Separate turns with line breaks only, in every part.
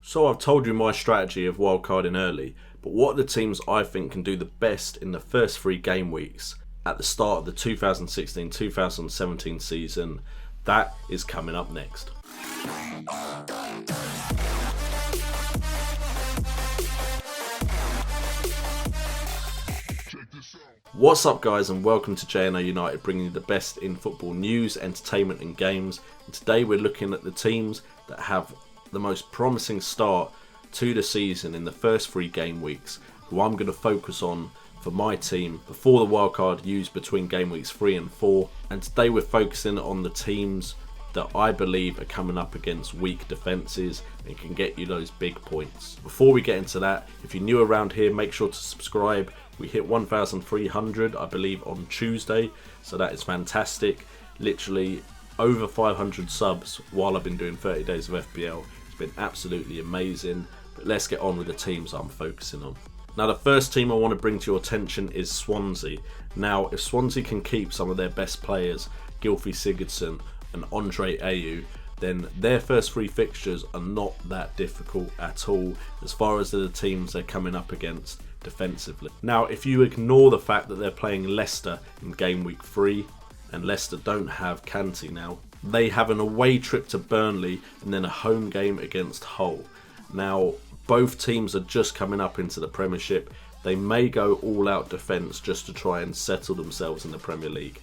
So I've told you my strategy of wildcarding early, but what are the teams I think can do the best in the first 3 game weeks at the start of the 2016-2017 season? That is coming up next. What's up guys, and welcome to JNO United, bringing you the best in football news, entertainment and games. And today we're looking at the teams that have the most promising start to the season in the first 3 game weeks, who I'm going to focus on for my team before the wildcard used between game weeks 3 and 4. And today we're focusing on the teams that I believe are coming up against weak defences and can get you those big points. Before we get into that, if you're new around here, make sure to subscribe. We hit 1,300 I believe on Tuesday, so that is fantastic. Literally over 500 subs while I've been doing 30 days of FPL. It's been absolutely amazing. But let's get on with the teams I'm focusing on. Now the first team I want to bring to your attention is Swansea. Now if Swansea can keep some of their best players, Gylfi Sigurdsson and Andre Ayew, then their first 3 fixtures are not that difficult at all as far as the teams they're coming up against defensively. Now if you ignore the fact that they're playing Leicester in game week 3, and Leicester don't have Kante now, they have an away trip to Burnley and then a home game against Hull. Now both teams are just coming up into the Premiership. They may go all out defence just to try and settle themselves in the Premier League,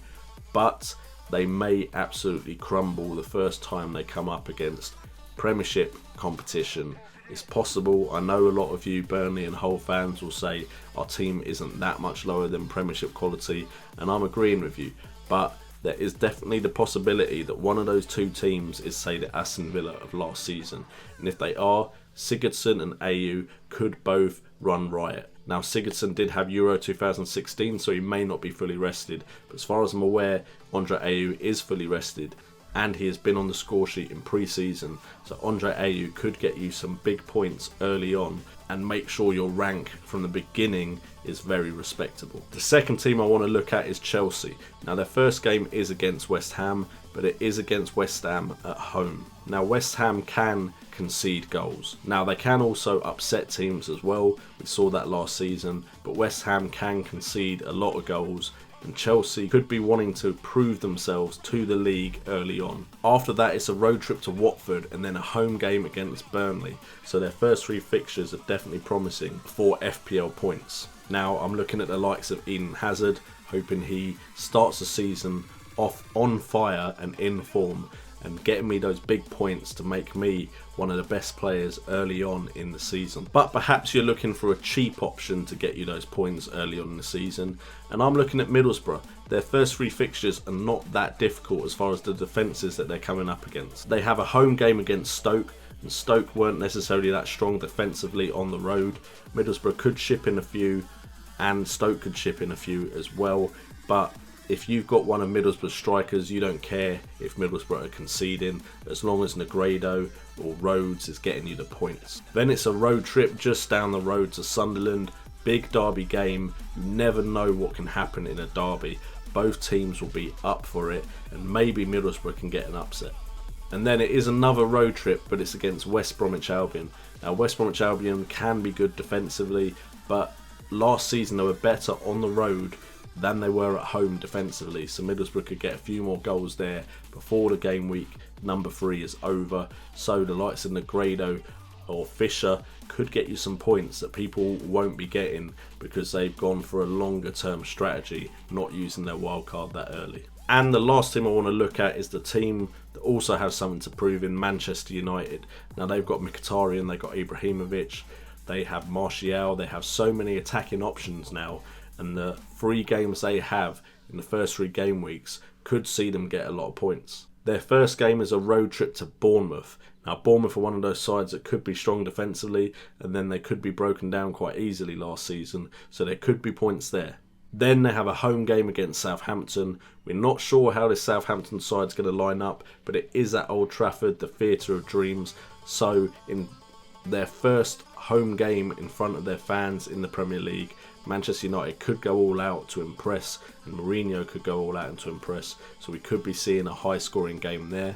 but they may absolutely crumble the first time they come up against Premiership competition. It's possible. I know a lot of you Burnley and Hull fans will say our team isn't that much lower than Premiership quality, and I'm agreeing with you, but there is definitely the possibility that one of those 2 teams is, say, the Aston Villa of last season, and if they are, Sigurdsson and Ayew could both run riot. Now Sigurdsson did have Euro 2016, so he may not be fully rested, but as far as I'm aware, Andre Ayew is fully rested and he has been on the score sheet in pre-season, so Andre Ayew could get you some big points early on and make sure your rank from the beginning is very respectable. The second team I want to look at is Chelsea. Now their first game is against West Ham, but it is against West Ham at home. Now West Ham can concede goals. Now they can also upset teams as well. We saw that last season, but West Ham can concede a lot of goals, and Chelsea could be wanting to prove themselves to the league early on. After that, it's a road trip to Watford and then a home game against Burnley. So their first 3 fixtures are definitely promising for FPL points. Now I'm looking at the likes of Eden Hazard, hoping he starts the season off on fire and in form, and getting me those big points to make me one of the best players early on in the season. But perhaps you're looking for a cheap option to get you those points early on in the season, and I'm looking at Middlesbrough. Their first 3 fixtures are not that difficult as far as the defences that they're coming up against. They have a home game against Stoke, and Stoke weren't necessarily that strong defensively on the road. Middlesbrough could ship in a few, and Stoke could ship in a few as well, but if you've got one of Middlesbrough's strikers, you don't care if Middlesbrough are conceding, as long as Negredo or Rhodes is getting you the points. Then it's a road trip just down the road to Sunderland. Big derby game. You never know what can happen in a derby. Both teams will be up for it, and maybe Middlesbrough can get an upset. And then it is another road trip, but it's against West Bromwich Albion. Now West Bromwich Albion can be good defensively, but last season they were better on the road than they were at home defensively, so Middlesbrough could get a few more goals there before the game week number 3 is over. So the likes of Negredo or Fisher could get you some points that people won't be getting because they've gone for a longer term strategy, not using their wildcard that early. And the last team I want to look at is the team that also has something to prove in Manchester United. Now they've got Mkhitaryan, they've got Ibrahimovic, they have Martial, they have so many attacking options now, and the 3 games they have in the first 3 game weeks could see them get a lot of points. Their first game is a road trip to Bournemouth. Now Bournemouth are one of those sides that could be strong defensively, and then they could be broken down quite easily last season, so there could be points there. Then they have a home game against Southampton. We're not sure how this Southampton side's going to line up, but it is at Old Trafford, the theatre of dreams. So in their first home game in front of their fans in the Premier League, Manchester United could go all out to impress, and Mourinho could go all out to impress, so we could be seeing a high scoring game there.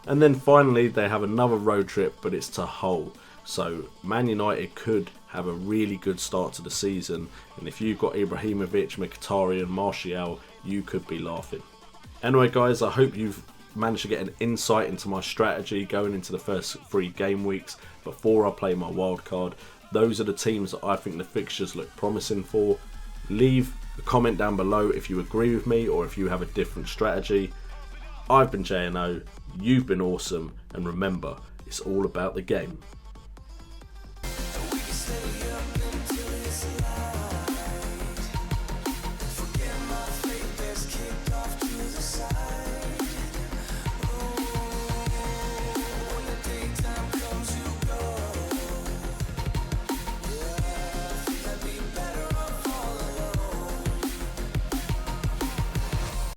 And then finally they have another road trip, but it's to Hull. So Man United could have a really good start to the season, and if you've got Ibrahimovic, Mkhitaryan, Martial, you could be laughing. Anyway guys, I hope you've managed to get an insight into my strategy going into the first 3 game weeks before I play my wildcard. Those are the teams that I think the fixtures look promising for. Leave a comment down below if you agree with me or if you have a different strategy. I've been JNO, you've been awesome, and remember, it's all about the game.